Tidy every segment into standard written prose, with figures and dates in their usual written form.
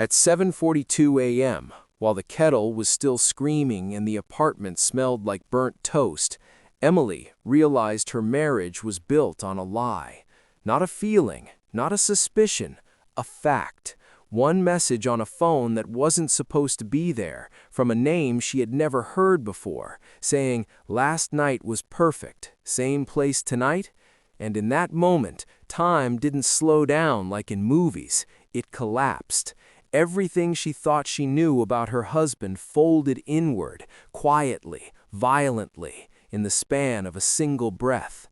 At 7:42 a.m., while the kettle was still screaming and the apartment smelled like burnt toast, Emily realized her marriage was built on a lie. Not a feeling, not a suspicion, a fact. One message on a phone that wasn't supposed to be there, from a name she had never heard before, saying, "Last night was perfect, same place tonight?" And in that moment, time didn't slow down like in movies. It collapsed. Everything she thought she knew about her husband folded inward, quietly, violently, in the span of a single breath.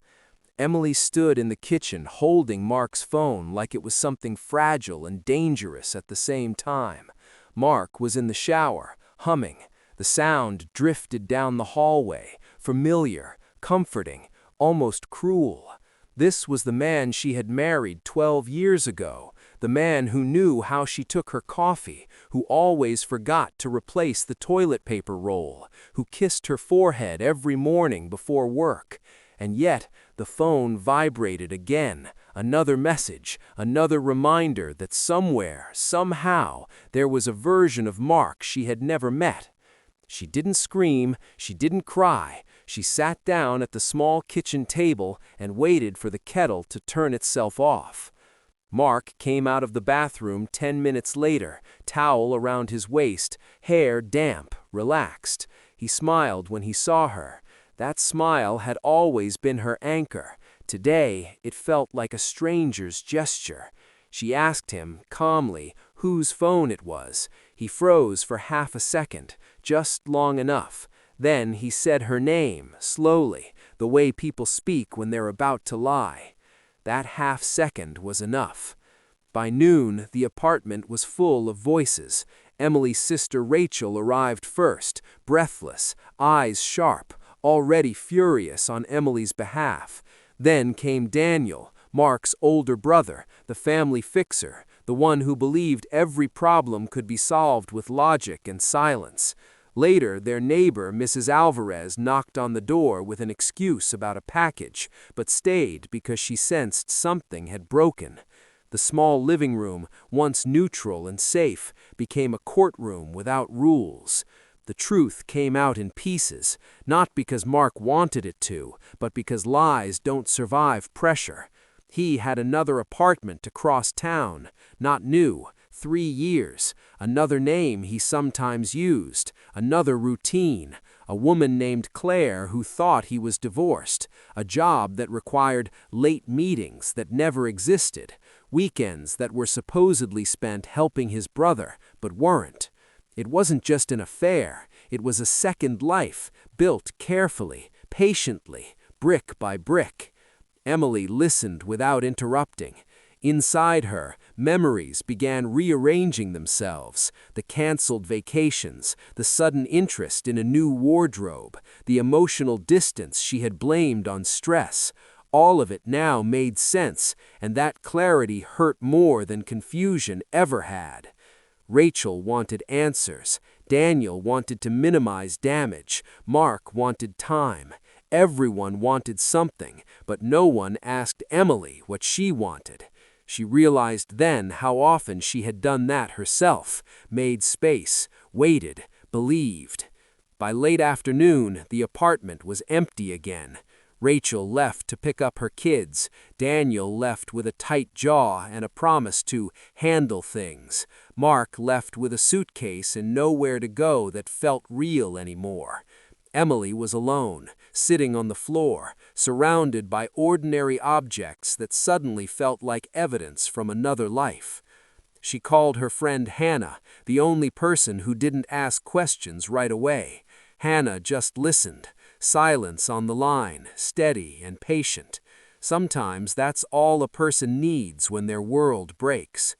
Emily stood in the kitchen holding Mark's phone like it was something fragile and dangerous at the same time. Mark was in the shower, humming. The sound drifted down the hallway, familiar, comforting, almost cruel. This was the man she had married 12 years ago, the man who knew how she took her coffee, who always forgot to replace the toilet paper roll, who kissed her forehead every morning before work. And yet, the phone vibrated again, another message, another reminder that somewhere, somehow, there was a version of Mark she had never met. She didn't scream, she didn't cry. She sat down at the small kitchen table and waited for the kettle to turn itself off. Mark came out of the bathroom 10 minutes later, towel around his waist, hair damp, relaxed. He smiled when he saw her. That smile had always been her anchor. Today, it felt like a stranger's gesture. She asked him, calmly, whose phone it was. He froze for half a second, just long enough. Then he said her name, slowly, the way people speak when they're about to lie. That half second was enough. By noon, the apartment was full of voices. Emily's sister Rachel arrived first, breathless, eyes sharp, already furious on Emily's behalf. Then came Daniel, Mark's older brother, the family fixer, the one who believed every problem could be solved with logic and silence. Later, their neighbor, Mrs. Alvarez, knocked on the door with an excuse about a package, but stayed because she sensed something had broken. The small living room, once neutral and safe, became a courtroom without rules. The truth came out in pieces, not because Mark wanted it to, but because lies don't survive pressure. He had another apartment across town, not new, 3 years, another name he sometimes used, another routine, a woman named Claire who thought he was divorced, a job that required late meetings that never existed, weekends that were supposedly spent helping his brother, but weren't. It wasn't just an affair, it was a second life, built carefully, patiently, brick by brick. Emily listened without interrupting. Inside her, memories began rearranging themselves, the canceled vacations, the sudden interest in a new wardrobe, the emotional distance she had blamed on stress. All of it now made sense, and that clarity hurt more than confusion ever had. Rachel wanted answers. Daniel wanted to minimize damage. Mark wanted time. Everyone wanted something, but no one asked Emily what she wanted. She realized then how often she had done that herself, made space, waited, believed. By late afternoon, the apartment was empty again. Rachel left to pick up her kids. Daniel left with a tight jaw and a promise to handle things. Mark left with a suitcase and nowhere to go that felt real anymore. Emily was alone, sitting on the floor, surrounded by ordinary objects that suddenly felt like evidence from another life. She called her friend Hannah, the only person who didn't ask questions right away. Hannah just listened. Silence on the line, steady and patient. Sometimes that's all a person needs when their world breaks.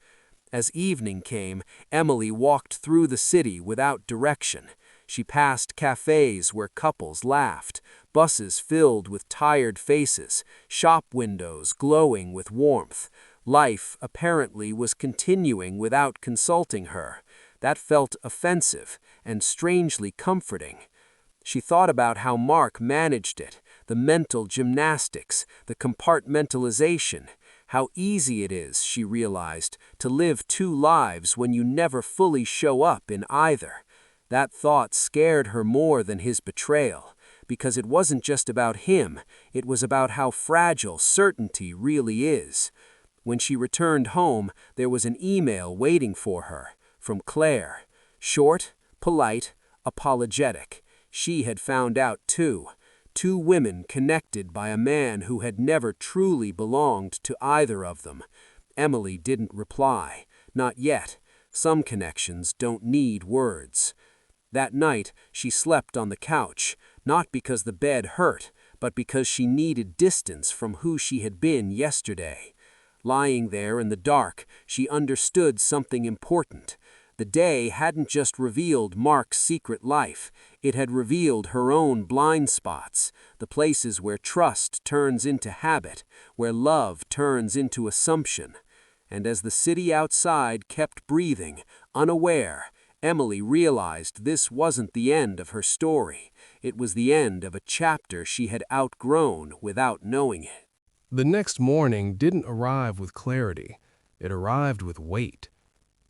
As evening came, Emily walked through the city without direction. She passed cafes where couples laughed, buses filled with tired faces, shop windows glowing with warmth. Life, apparently, was continuing without consulting her. That felt offensive and strangely comforting. She thought about how Mark managed it, the mental gymnastics, the compartmentalization, How easy it is, she realized, to live two lives when you never fully show up in either. That thought scared her more than his betrayal, because it wasn't just about him, it was about how fragile certainty really is. When she returned home, there was an email waiting for her, from Claire. Short, polite, apologetic. She had found out too. Two women connected by a man who had never truly belonged to either of them. Emily didn't reply. Not yet. Some connections don't need words. That night, she slept on the couch, not because the bed hurt, but because she needed distance from who she had been yesterday. Lying there in the dark, she understood something important. The day hadn't just revealed Mark's secret life, it had revealed her own blind spots, the places where trust turns into habit, where love turns into assumption. And as the city outside kept breathing, unaware, Emily realized this wasn't the end of her story. It was the end of a chapter she had outgrown without knowing it. The next morning didn't arrive with clarity. It arrived with weight.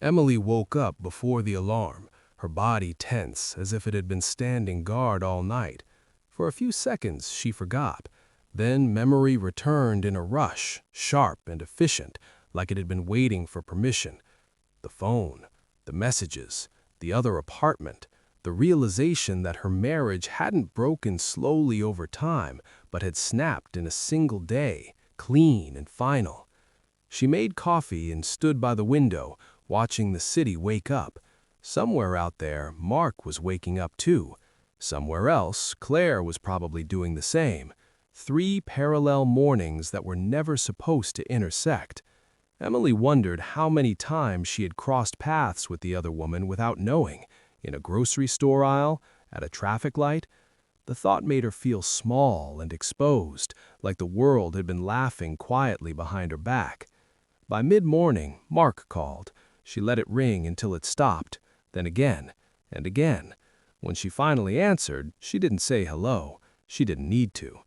Emily woke up before the alarm, her body tense as if it had been standing guard all night. For a few seconds she forgot. Then memory returned in a rush, sharp and efficient, like it had been waiting for permission. The phone, the messages, the other apartment, the realization that her marriage hadn't broken slowly over time, but had snapped in a single day, clean and final. She made coffee and stood by the window, watching the city wake up. Somewhere out there, Mark was waking up too. Somewhere else, Claire was probably doing the same. 3 parallel mornings that were never supposed to intersect. Emily wondered how many times she had crossed paths with the other woman without knowing. In a grocery store aisle, at a traffic light. The thought made her feel small and exposed, like the world had been laughing quietly behind her back. By mid-morning, Mark called. She let it ring until it stopped, then again, and again. When she finally answered, she didn't say hello. She didn't need to.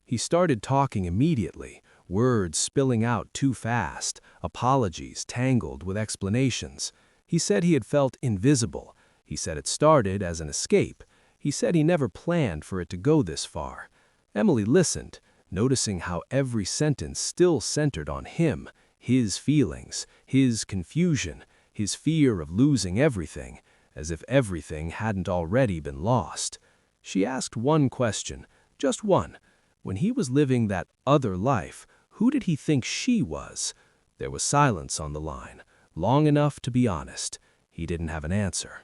He started talking immediately, words spilling out too fast, apologies tangled with explanations. He said he had felt invisible. He said it started as an escape. He said he never planned for it to go this far. Emily listened, noticing how every sentence still centered on him, his feelings, his confusion, his fear of losing everything, as if everything hadn't already been lost. She asked one question, just one. When he was living that other life, who did he think she was? There was silence on the line, long enough to be honest. He didn't have an answer.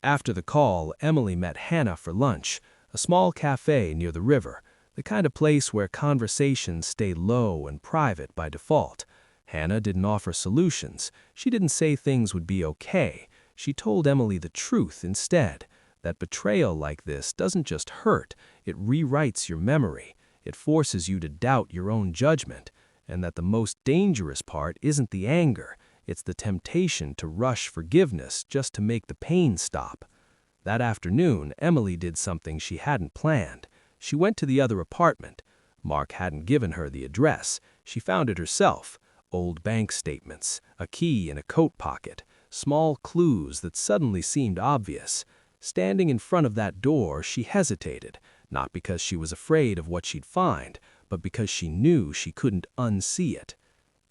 After the call, Emily met Hannah for lunch, a small cafe near the river, the kind of place where conversations stay low and private by default. Hannah didn't offer solutions. She didn't say things would be okay. She told Emily the truth instead, that betrayal like this doesn't just hurt, it rewrites your memory. It forces you to doubt your own judgment, and that the most dangerous part isn't the anger, it's the temptation to rush forgiveness just to make the pain stop. That afternoon, Emily did something she hadn't planned. She went to the other apartment. Mark hadn't given her the address. She found it herself. Old bank statements, a key in a coat pocket, small clues that suddenly seemed obvious. Standing in front of that door, she hesitated, not because she was afraid of what she'd find, but because she knew she couldn't unsee it.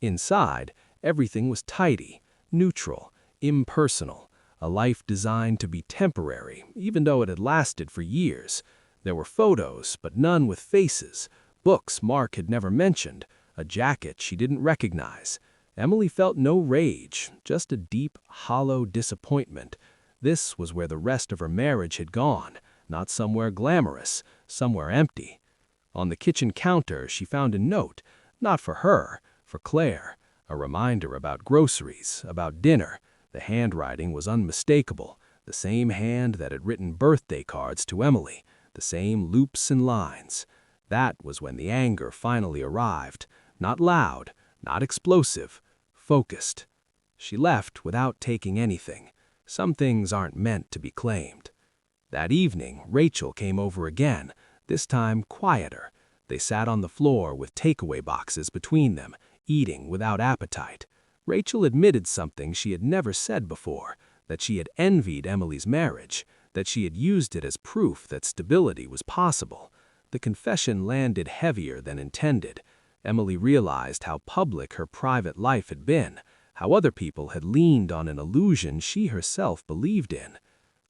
Inside, everything was tidy, neutral, impersonal, a life designed to be temporary, even though it had lasted for years. There were photos, but none with faces, books Mark had never mentioned, a jacket she didn't recognize. Emily felt no rage, just a deep, hollow disappointment. This was where the rest of her marriage had gone, not somewhere glamorous, somewhere empty. On the kitchen counter, she found a note, not for her, for Claire. A reminder about groceries, about dinner. The handwriting was unmistakable, the same hand that had written birthday cards to Emily, the same loops and lines. That was when the anger finally arrived. Not loud, not explosive, focused. She left without taking anything. Some things aren't meant to be claimed. That evening, Rachel came over again, this time quieter. They sat on the floor with takeaway boxes between them, eating without appetite. Rachel admitted something she had never said before, that she had envied Emily's marriage, that she had used it as proof that stability was possible. The confession landed heavier than intended. Emily realized how public her private life had been, how other people had leaned on an illusion she herself believed in.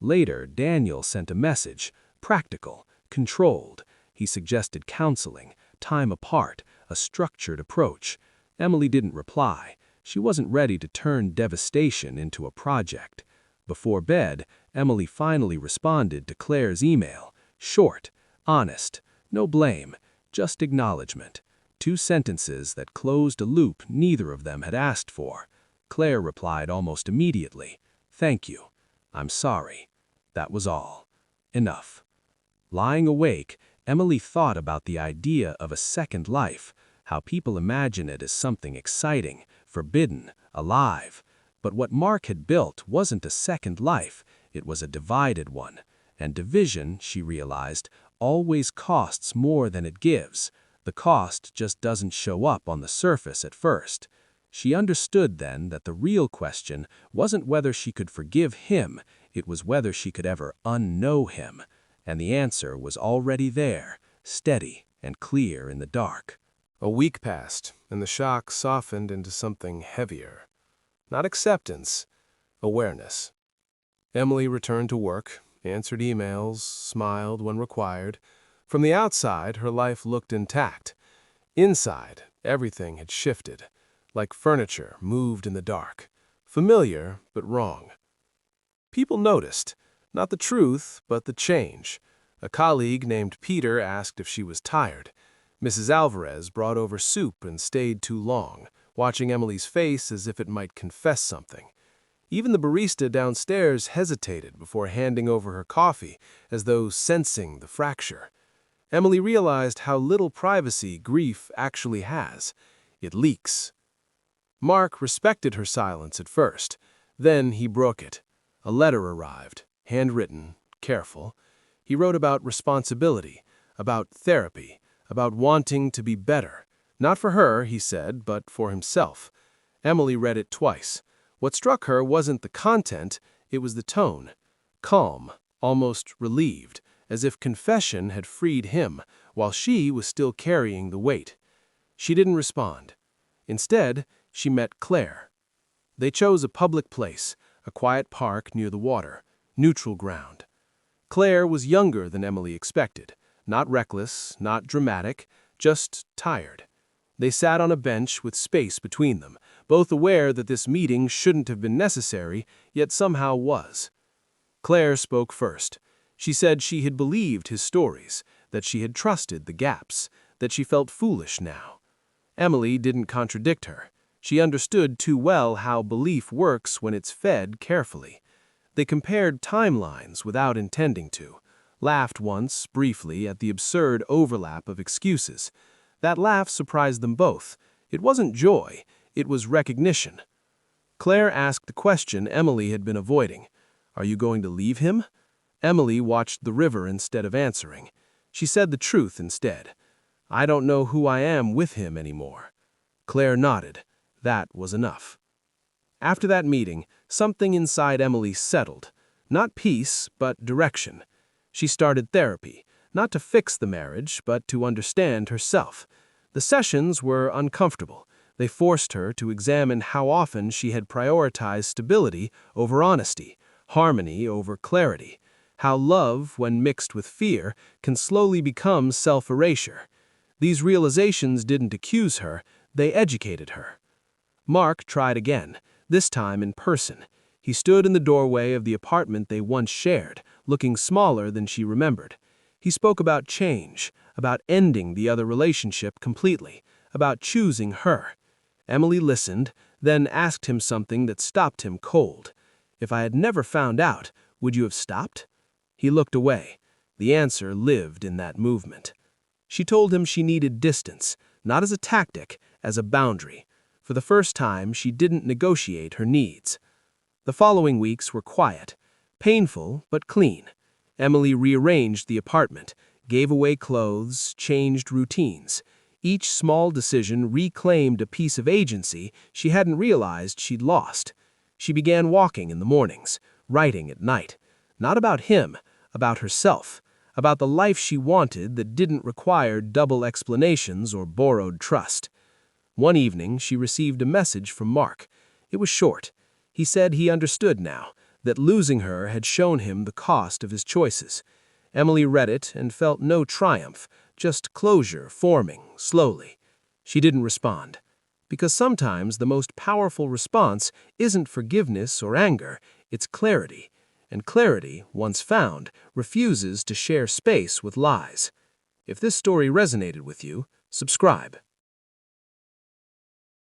Later, Daniel sent a message, practical, controlled. He suggested counseling, time apart, a structured approach. Emily didn't reply. She wasn't ready to turn devastation into a project. Before bed, Emily finally responded to Claire's email. Short, honest, no blame, just acknowledgement. 2 sentences that closed a loop neither of them had asked for. Claire replied almost immediately. Thank you. I'm sorry. That was all. Enough. Lying awake, Emily thought about the idea of a second life, how people imagine it as something exciting, forbidden, alive. But what Mark had built wasn't a second life, it was a divided one. And division, she realized, always costs more than it gives. The cost just doesn't show up on the surface at first. She understood then that the real question wasn't whether she could forgive him, it was whether she could ever unknow him. And the answer was already there, steady and clear in the dark. A week passed, and the shock softened into something heavier. Not acceptance, awareness. Emily returned to work, answered emails, smiled when required. From the outside, her life looked intact. Inside, everything had shifted, like furniture moved in the dark. Familiar, but wrong. People noticed, not the truth, but the change. A colleague named Peter asked if she was tired. Mrs. Alvarez brought over soup and stayed too long, watching Emily's face as if it might confess something. Even the barista downstairs hesitated before handing over her coffee, as though sensing the fracture. Emily realized how little privacy grief actually has. It leaks. Mark respected her silence at first. Then he broke it. A letter arrived, handwritten, careful. He wrote about responsibility, about therapy, about wanting to be better. Not for her, he said, but for himself. Emily read it twice. What struck her wasn't the content, it was the tone. Calm, almost relieved, as if confession had freed him, while she was still carrying the weight. She didn't respond. Instead, she met Claire. They chose a public place, a quiet park near the water, neutral ground. Claire was younger than Emily expected, not reckless, not dramatic, just tired. They sat on a bench with space between them, both aware that this meeting shouldn't have been necessary, yet somehow was. Claire spoke first. She said she had believed his stories, that she had trusted the gaps, that she felt foolish now. Emily didn't contradict her. She understood too well how belief works when it's fed carefully. They compared timelines without intending to, laughed once, briefly, at the absurd overlap of excuses. That laugh surprised them both. It wasn't joy, it was recognition. Claire asked the question Emily had been avoiding. Are you going to leave him? Emily watched the river instead of answering. She said the truth instead. I don't know who I am with him anymore. Claire nodded. That was enough. After that meeting, something inside Emily settled. Not peace, but direction. She started therapy, not to fix the marriage, but to understand herself. The sessions were uncomfortable. They forced her to examine how often she had prioritized stability over honesty, harmony over clarity, how love, when mixed with fear, can slowly become self-erasure. These realizations didn't accuse her, they educated her. Mark tried again, this time in person. He stood in the doorway of the apartment they once shared, looking smaller than she remembered. He spoke about change, about ending the other relationship completely, about choosing her. Emily listened, then asked him something that stopped him cold. If I had never found out, would you have stopped? He looked away. The answer lived in that movement. She told him she needed distance, not as a tactic, as a boundary. For the first time, she didn't negotiate her needs. The following weeks were quiet, painful but clean. Emily rearranged the apartment, gave away clothes, changed routines. Each small decision reclaimed a piece of agency she hadn't realized she'd lost. She began walking in the mornings, writing at night. Not about him, about herself, about the life she wanted that didn't require double explanations or borrowed trust. One evening, she received a message from Mark. It was short. He said he understood now, that losing her had shown him the cost of his choices. Emily read it and felt no triumph, just closure forming, slowly. She didn't respond. Because sometimes the most powerful response isn't forgiveness or anger, it's clarity. And clarity, once found, refuses to share space with lies. If this story resonated with you, subscribe.